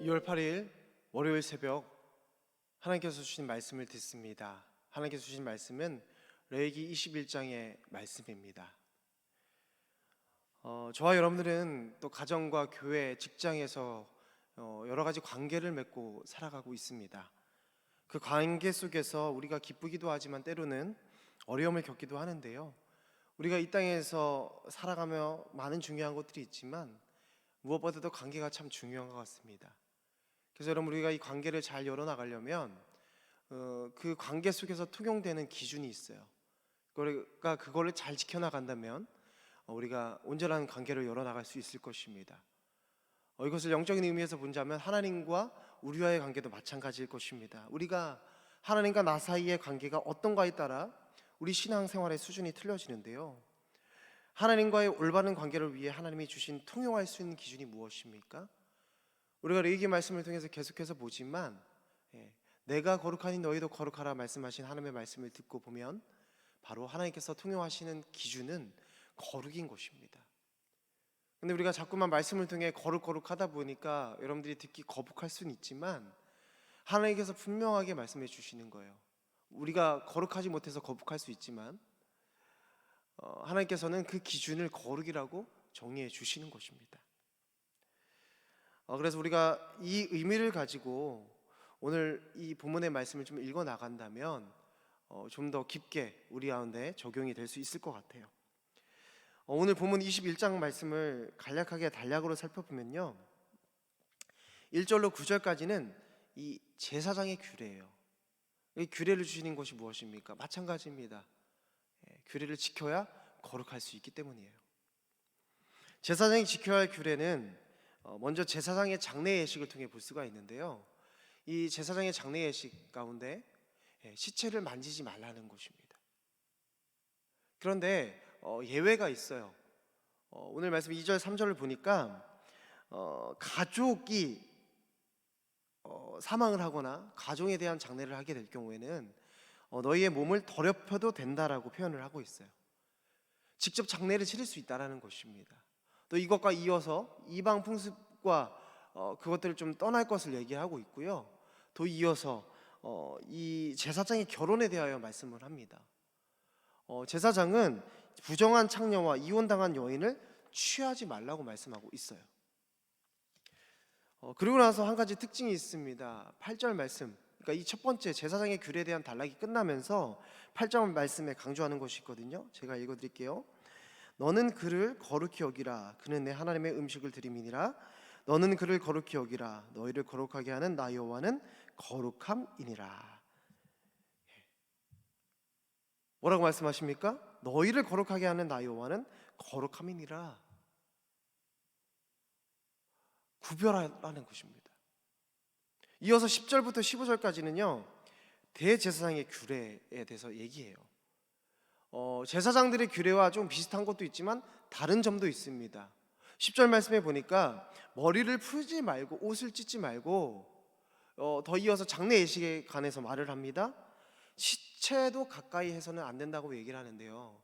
2월 8일 월요일 새벽 하나님께서 주신 말씀을 듣습니다. 하나님께서 주신 말씀은 레위기 21장의 말씀입니다. 저와 여러분들은 또 가정과 교회, 직장에서 여러 가지 관계를 맺고 살아가고 있습니다. 그 관계 속에서 우리가 기쁘기도 하지만 때로는 어려움을 겪기도 하는데요. 우리가 이 땅에서 살아가며 많은 중요한 것들이 있지만 무엇보다도 관계가 참 중요한 것 같습니다. 그래서 여러분, 우리가 이 관계를 잘 열어나가려면 그 관계 속에서 통용되는 기준이 있어요. 그러니까 그거를 잘 지켜나간다면 우리가 온전한 관계를 열어나갈 수 있을 것입니다. 이것을 영적인 의미에서 본다면 하나님과 우리와의 관계도 마찬가지일 것입니다. 우리가 하나님과 나 사이의 관계가 어떤가에 따라 우리 신앙생활의 수준이 틀려지는데요. 하나님과의 올바른 관계를 위해 하나님이 주신 통용할 수 있는 기준이 무엇입니까? 우리가 레위기 말씀을 통해서 계속해서 보지만 내가 거룩하니 너희도 거룩하라 말씀하신 하나님의 말씀을 듣고 보면 바로 하나님께서 통용하시는 기준은 거룩인 것입니다. 근데 우리가 자꾸만 말씀을 통해 거룩하다 보니까 여러분들이 듣기 거북할 수는 있지만 하나님께서 분명하게 말씀해 주시는 거예요. 우리가 거룩하지 못해서 거북할 수 있지만 하나님께서는 그 기준을 거룩이라고 정의해 주시는 것입니다. 그래서 우리가 이 의미를 가지고 오늘 이 본문의 말씀을 좀 읽어 나간다면 좀 더 깊게 우리 가운데 적용이 될 수 있을 것 같아요. 오늘 본문 21장 말씀을 간략하게 단락으로 살펴보면요, 1절로 9절까지는 이 제사장의 규례예요. 이 규례를 주시는 것이 무엇입니까? 마찬가지입니다. 규례를 지켜야 거룩할 수 있기 때문이에요. 제사장이 지켜야 할 규례는 먼저 제사장의 장례 예식을 통해 볼 수가 있는데요, 이 제사장의 장례 예식 가운데 시체를 만지지 말라는 것입니다. 그런데 예외가 있어요. 오늘 말씀 2절 3절을 보니까 가족이 사망을 하거나 가정에 대한 장례를 하게 될 경우에는 너희의 몸을 더럽혀도 된다라고 표현을 하고 있어요. 직접 장례를 치를 수 있다라는 것입니다. 또 이것과 이어서 이방 풍습과 그것들을 좀 떠날 것을 얘기하고 있고요. 또 이어서 이 제사장의 결혼에 대하여 말씀을 합니다. 제사장은 부정한 창녀와 이혼당한 여인을 취하지 말라고 말씀하고 있어요. 그리고 나서 한 가지 특징이 있습니다. 8절 말씀, 그러니까 이 첫 번째 제사장의 규례에 대한 단락이 끝나면서 8절 말씀에 강조하는 것이 있거든요. 제가 읽어드릴게요. 너는 그를 거룩히 여기라. 그는 내 하나님의 음식을 드림이니라. 너는 그를 거룩히 여기라. 너희를 거룩하게 하는 나 여호와는 거룩함이니라. 뭐라고 말씀하십니까? 너희를 거룩하게 하는 나 여호와는 거룩함이니라. 구별하라는 것입니다. 이어서 10절부터 15절까지는요 대제사장의 규례에 대해서 얘기해요. 제사장들의 규례와 좀 비슷한 것도 있지만 다른 점도 있습니다. 10절 말씀에 보니까 머리를 풀지 말고 옷을 찢지 말고, 더 이어서 장례 예식에 관해서 말을 합니다. 시체도 가까이 해서는 안 된다고 얘기를 하는데요,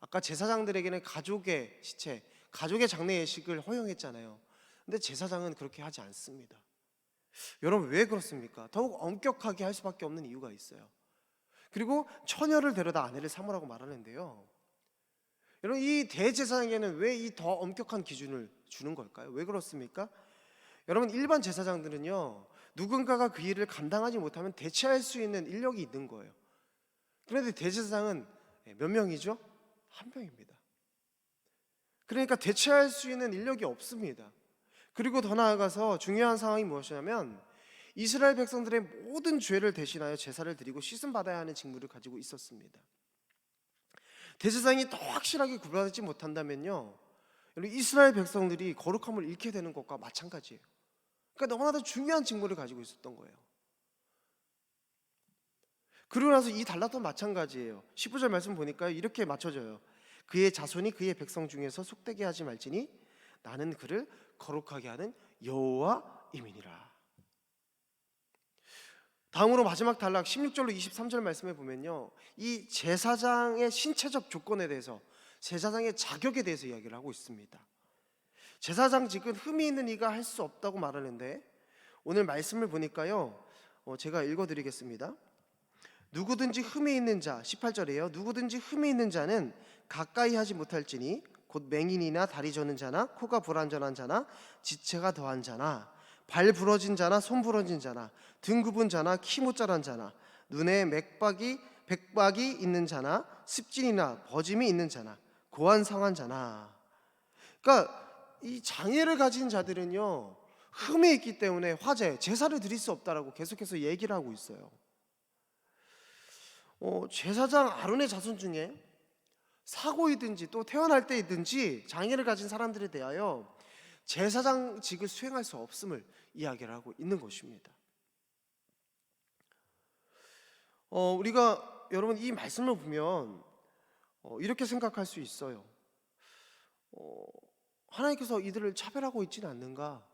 아까 제사장들에게는 가족의 시체, 가족의 장례 예식을 허용했잖아요. 근데 제사장은 그렇게 하지 않습니다. 여러분, 왜 그렇습니까? 더욱 엄격하게 할 수밖에 없는 이유가 있어요. 그리고 처녀를 데려다 아내를 삼으라고 말하는데요, 여러분, 이 대제사장에게는 왜 이 더 엄격한 기준을 주는 걸까요? 왜 그렇습니까? 여러분, 일반 제사장들은요 누군가가 그 일을 감당하지 못하면 대체할 수 있는 인력이 있는 거예요. 그런데 대제사장은 몇 명이죠? 한 명입니다. 그러니까 대체할 수 있는 인력이 없습니다. 그리고 더 나아가서 중요한 상황이 무엇이냐면 이스라엘 백성들의 모든 죄를 대신하여 제사를 드리고 씻음 받아야 하는 직무를 가지고 있었습니다. 대제사장이 더 확실하게 구별하지 못한다면요, 이스라엘 백성들이 거룩함을 잃게 되는 것과 마찬가지예요. 그러니까 너무나도 중요한 직무를 가지고 있었던 거예요. 그러고 나서 이 단락도 마찬가지예요. 15절 말씀 보니까 이렇게 맞춰져요. 그의 자손이 그의 백성 중에서 속되게 하지 말지니 나는 그를 거룩하게 하는 여호와임이니라. 다음으로 마지막 단락 16절로 23절 말씀에 보면요, 이 제사장의 신체적 조건에 대해서, 제사장의 자격에 대해서 이야기를 하고 있습니다. 제사장직은 흠이 있는 이가 할 수 없다고 말하는데 오늘 말씀을 보니까요, 제가 읽어드리겠습니다. 누구든지 흠이 있는 자, 18절이에요. 누구든지 흠이 있는 자는 가까이 하지 못할지니 곧 맹인이나 다리 저는 자나 코가 불완전한 자나 지체가 더한 자나 발 부러진 자나 손 부러진 자나 등 굽은 자나 키 못 자란 자나 눈에 백박이 있는 자나 습진이나 버짐이 있는 자나 고안 상한 자나. 그러니까 이 장애를 가진 자들은요, 흠이 있기 때문에 화제, 제사를 드릴 수 없다라고 계속해서 얘기를 하고 있어요. 제사장 아론의 자손 중에 사고이든지 또 태어날 때이든지 장애를 가진 사람들에 대하여 제사장직을 수행할 수 없음을 이야기를 하고 있는 것입니다. 우리가 여러분 이 말씀을 보면 이렇게 생각할 수 있어요. 하나님께서 이들을 차별하고 있지는 않는가?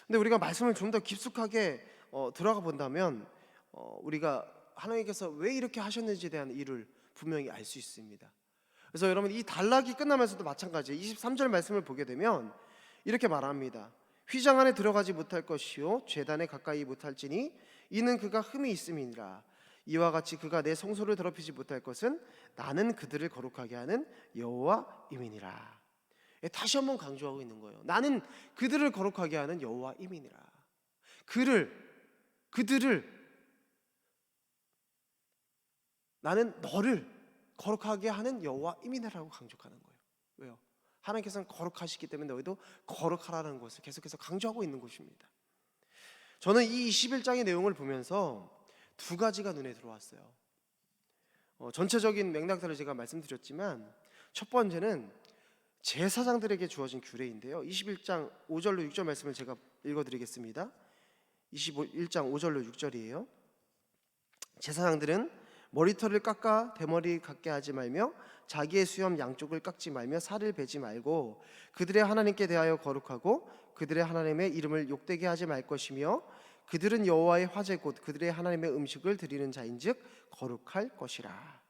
근데 우리가 말씀을 좀 더 깊숙하게 들어가 본다면 우리가 하나님께서 왜 이렇게 하셨는지에 대한 이유를 분명히 알 수 있습니다. 그래서 여러분 이 단락이 끝나면서도 마찬가지예요. 23절 말씀을 보게 되면 이렇게 말합니다. 휘장 안에 들어가지 못할 것이요 제단에 가까이 못할지니 이는 그가 흠이 있음이니라. 이와 같이 그가 내 성소를 더럽히지 못할 것은 나는 그들을 거룩하게 하는 여호와임이니라. 다시 한번 강조하고 있는 거예요. 나는 그들을 거룩하게 하는 여호와임이니라. 그들을 나는 너를 거룩하게 하는 여호와임이니라고 강조하는 거예요. 왜요? 하나님께서는 거룩하시기 때문에 너희도 거룩하라는 것을 계속해서 강조하고 있는 것입니다. 저는 이 21장의 내용을 보면서 두 가지가 눈에 들어왔어요. 전체적인 맥락들을 제가 말씀드렸지만 첫 번째는 제사장들에게 주어진 규례인데요. 21장 5절로 6절 말씀을 제가 읽어드리겠습니다. 21장 5절로 6절이에요. 제사장들은 머리털을 깎아 대머리 같게 하지 말며 자기의 수염 양쪽을 깎지 말며 살을 베지 말고 그들의 하나님께 대하여 거룩하고 그들의 하나님의 이름을 욕되게 하지 말 것이며 그들은 여호와의 화제 곧 그들의 하나님의 음식을 드리는 자인즉 거룩할 것이라.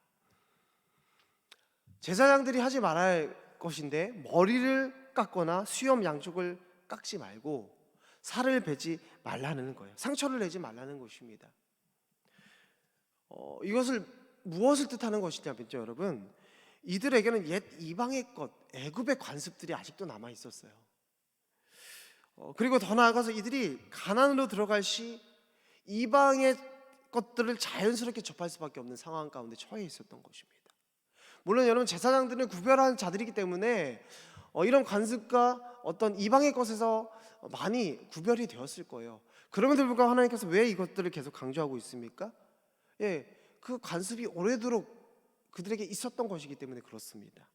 제사장들이 하지 말아야 것인데 머리를 깎거나 수염 양쪽을 깎지 말고 살을 베지 말라는 거예요. 상처를 내지 말라는 것입니다. 이것을 무엇을 뜻하는 것이냐면요, 여러분, 이들에게는 옛 이방의 것, 애굽의 관습들이 아직도 남아 있었어요. 그리고 더 나아가서 이들이 가나안으로 들어갈 시 이방의 것들을 자연스럽게 접할 수밖에 없는 상황 가운데 처해 있었던 것입니다. 물론 여러분 제사장들은 구별한 자들이기 때문에 이런 관습과 어떤 이방의 것에서 많이 구별이 되었을 거예요. 그럼에도 불구하고 하나님께서 왜 이것들을 계속 강조하고 있습니까? 그 관습이 오래도록 그들에게 있었던 것이기 때문에 그렇습니다.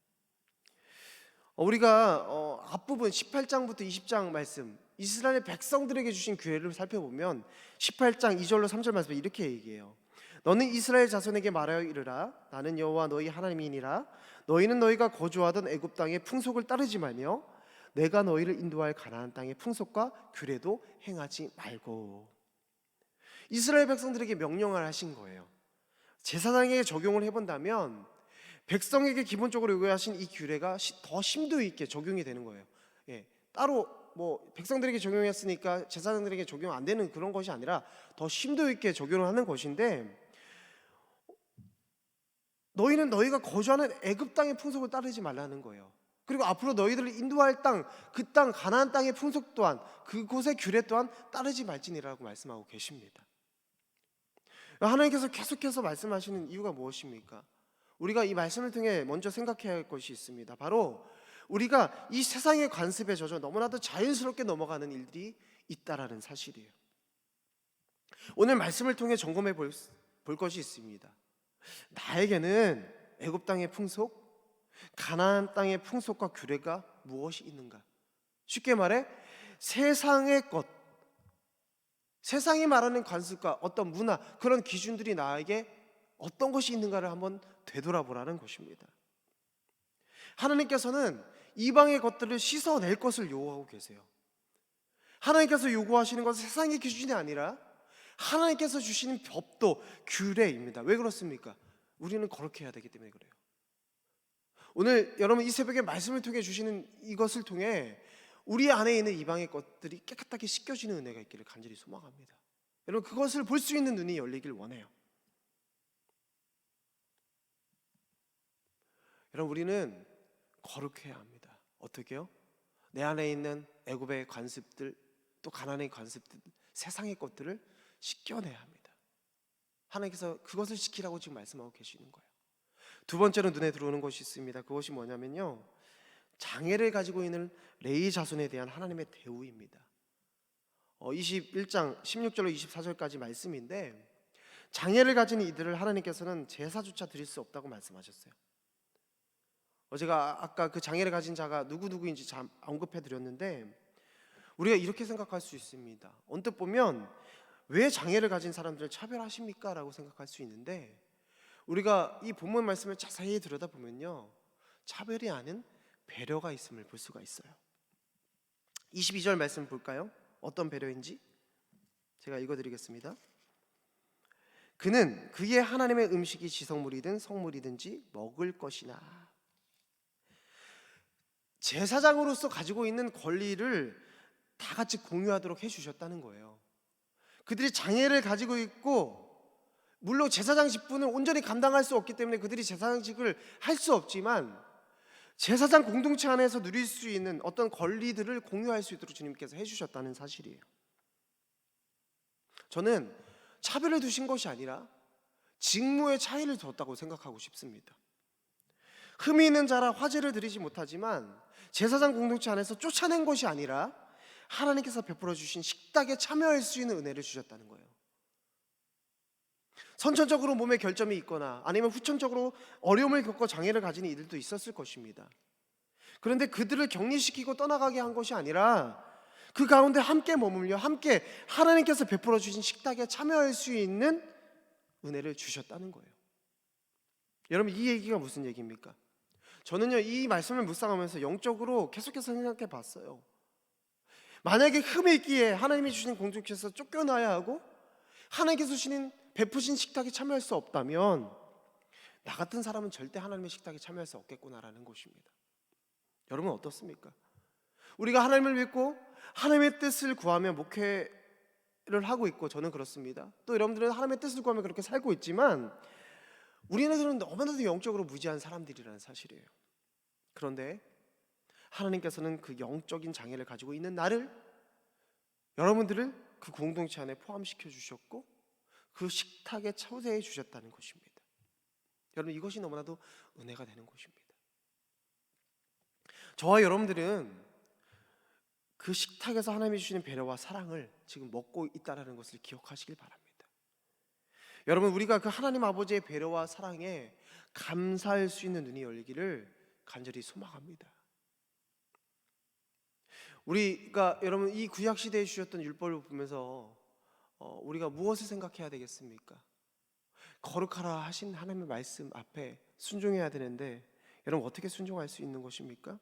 우리가 앞부분 18장부터 20장 말씀, 이스라엘 백성들에게 주신 규례를 살펴보면 18장 2절로 3절 말씀에 이렇게 얘기해요. 너는 이스라엘 자손에게 말하여 이르라. 나는 여호와 너희 하나님이니라. 너희는 너희가 거주하던 애굽 땅의 풍속을 따르지 말며 내가 너희를 인도할 가나안 땅의 풍속과 규례도 행하지 말고. 이스라엘 백성들에게 명령을 하신 거예요. 제사장에게 적용을 해본다면 백성에게 기본적으로 요구하신 이 규례가 더 심도 있게 적용이 되는 거예요. 따로 백성들에게 적용했으니까 제사장들에게 적용 안 되는 그런 것이 아니라 더 심도 있게 적용을 하는 것인데, 너희는 너희가 거주하는 애굽 땅의 풍속을 따르지 말라는 거예요. 그리고 앞으로 너희들을 인도할 땅, 그 땅 가나안 땅의 풍속 또한 그곳의 규례 또한 따르지 말지니라고 말씀하고 계십니다. 하나님께서 계속해서 말씀하시는 이유가 무엇입니까? 우리가 이 말씀을 통해 먼저 생각해야 할 것이 있습니다. 바로 우리가 이 세상의 관습에 젖어 너무나도 자연스럽게 넘어가는 일들이 있다라는 사실이에요. 오늘 말씀을 통해 점검해 볼 것이 있습니다. 나에게는 애굽 땅의 풍속, 가나안 땅의 풍속과 규례가 무엇이 있는가? 쉽게 말해 세상의 것, 세상이 말하는 관습과 어떤 문화, 그런 기준들이 나에게 어떤 것이 있는가를 한번 되돌아보라는 것입니다. 하나님께서는 이방의 것들을 씻어낼 것을 요구하고 계세요. 하나님께서 요구하시는 것은 세상의 기준이 아니라 하나님께서 주시는 법도 규례입니다. 왜 그렇습니까? 우리는 거룩해야 되기 때문에 그래요. 오늘 여러분 이 새벽에 말씀을 통해 주시는 이것을 통해 우리 안에 있는 이방의 것들이 깨끗하게 씻겨지는 은혜가 있기를 간절히 소망합니다. 여러분, 그것을 볼 수 있는 눈이 열리길 원해요. 여러분, 우리는 거룩해야 합니다. 어떻게요? 내 안에 있는 애굽의 관습들, 또 가나안의 관습들, 세상의 것들을 씻겨내야 합니다. 하나님께서 그것을 지키라고 지금 말씀하고 계시는 거예요. 두 번째로 눈에 들어오는 것이 있습니다. 그것이 뭐냐면요, 장애를 가지고 있는 레위 자손에 대한 하나님의 대우입니다. 21장 16절로 24절까지 말씀인데, 장애를 가진 이들을 하나님께서는 제사조차 드릴 수 없다고 말씀하셨어요. 제가 아까 그 장애를 가진 자가 누구인지 언급해 드렸는데, 우리가 이렇게 생각할 수 있습니다. 언뜻 보면 왜 장애를 가진 사람들을 차별하십니까? 라고 생각할 수 있는데, 우리가 이 본문 말씀을 자세히 들여다보면요, 차별이 아닌 배려가 있음을 볼 수가 있어요. 22절 말씀 볼까요? 어떤 배려인지 제가 읽어드리겠습니다. 그는 그의 하나님의 음식이 지성물이든 성물이든지 먹을 것이나. 제사장으로서 가지고 있는 권리를 다 같이 공유하도록 해주셨다는 거예요. 그들이 장애를 가지고 있고, 물론 제사장 직분을 온전히 감당할 수 없기 때문에 그들이 제사장직을 할 수 없지만, 제사장 공동체 안에서 누릴 수 있는 어떤 권리들을 공유할 수 있도록 주님께서 해주셨다는 사실이에요. 저는 차별을 두신 것이 아니라 직무의 차이를 뒀다고 생각하고 싶습니다. 흠이 있는 자라 화제를 드리지 못하지만 제사장 공동체 안에서 쫓아낸 것이 아니라 하나님께서 베풀어 주신 식탁에 참여할 수 있는 은혜를 주셨다는 거예요. 선천적으로 몸에 결점이 있거나 아니면 후천적으로 어려움을 겪고 장애를 가진 이들도 있었을 것입니다. 그런데 그들을 격리시키고 떠나가게 한 것이 아니라 그 가운데 함께 머물며 함께 하나님께서 베풀어 주신 식탁에 참여할 수 있는 은혜를 주셨다는 거예요. 여러분, 이 얘기가 무슨 얘기입니까? 저는요, 이 말씀을 묵상하면서 영적으로 계속해서 생각해 봤어요. 만약에 흠이 있기에 하나님이 주신 공동체에서 쫓겨나야 하고 하나님께서 주신 베푸신 식탁에 참여할 수 없다면 나 같은 사람은 절대 하나님의 식탁에 참여할 수 없겠구나라는 것입니다. 여러분, 어떻습니까? 우리가 하나님을 믿고 하나님의 뜻을 구하며 목회를 하고 있고, 저는 그렇습니다. 또 여러분들은 하나님의 뜻을 구하며 그렇게 살고 있지만 우리네들은 너무나도 영적으로 무지한 사람들이라는 사실이에요. 그런데 하나님께서는 그 영적인 장애를 가지고 있는 나를, 여러분들을 그 공동체 안에 포함시켜 주셨고 그 식탁에 초대해 주셨다는 것입니다. 여러분, 이것이 너무나도 은혜가 되는 것입니다. 저와 여러분들은 그 식탁에서 하나님이 주시는 배려와 사랑을 지금 먹고 있다는 것을 기억하시길 바랍니다. 여러분, 우리가 그 하나님 아버지의 배려와 사랑에 감사할 수 있는 눈이 열리기를 간절히 소망합니다. 우리가 여러분 이 구약 시대에 주셨던 율법을 보면서 우리가 무엇을 생각해야 되겠습니까? 거룩하라 하신 하나님의 말씀 앞에 순종해야 되는데, 여러분 어떻게 순종할 수 있는 것입니까?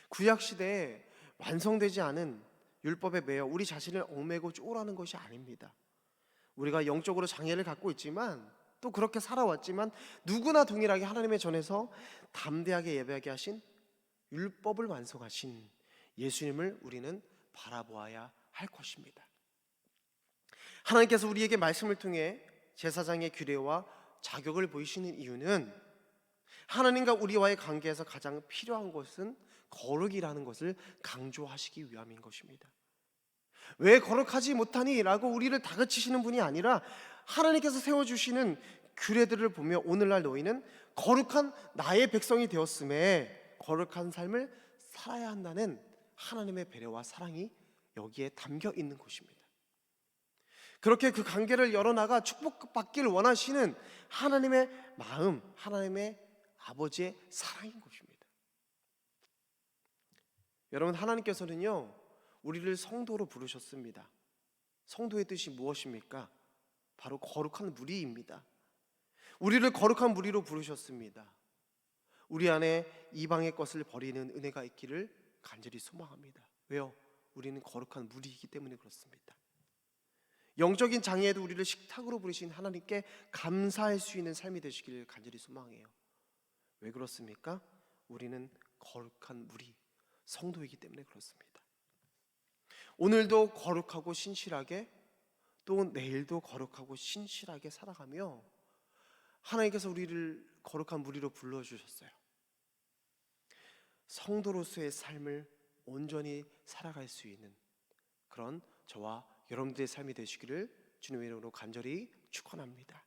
구약 시대에 완성되지 않은 율법에 매여 우리 자신을 얽매고 쪼으라는 것이 아닙니다. 우리가 영적으로 장애를 갖고 있지만 또 그렇게 살아왔지만 누구나 동일하게 하나님의 전에서 담대하게 예배하게 하신 율법을 완성하신 예수님을 우리는 바라보아야 할 것입니다. 하나님께서 우리에게 말씀을 통해 제사장의 규례와 자격을 보이시는 이유는 하나님과 우리와의 관계에서 가장 필요한 것은 거룩이라는 것을 강조하시기 위함인 것입니다. 왜 거룩하지 못하니? 라고 우리를 다그치시는 분이 아니라 하나님께서 세워주시는 규례들을 보며 오늘날 너희는 거룩한 나의 백성이 되었음에 거룩한 삶을 살아야 한다는 하나님의 배려와 사랑이 여기에 담겨 있는 것입니다. 그렇게 그 관계를 열어나가 축복받기를 원하시는 하나님의 마음, 하나님의 아버지의 사랑인 것입니다. 여러분, 하나님께서는요 우리를 성도로 부르셨습니다. 성도의 뜻이 무엇입니까? 바로 거룩한 무리입니다. 우리를 거룩한 무리로 부르셨습니다. 우리 안에 이방의 것을 버리는 은혜가 있기를 간절히 소망합니다. 왜요? 우리는 거룩한 무리이기 때문에 그렇습니다. 영적인 장애에도 우리를 식탁으로 부르신 하나님께 감사할 수 있는 삶이 되시기를 간절히 소망해요. 왜 그렇습니까? 우리는 거룩한 무리, 성도이기 때문에 그렇습니다. 오늘도 거룩하고 신실하게, 또 내일도 거룩하고 신실하게 살아가며 하나님께서 우리를 거룩한 무리로 불러주셨어요. 성도로서의 삶을 온전히 살아갈 수 있는 그런 저와 여러분들의 삶이 되시기를 주님의 이름으로 간절히 축원합니다.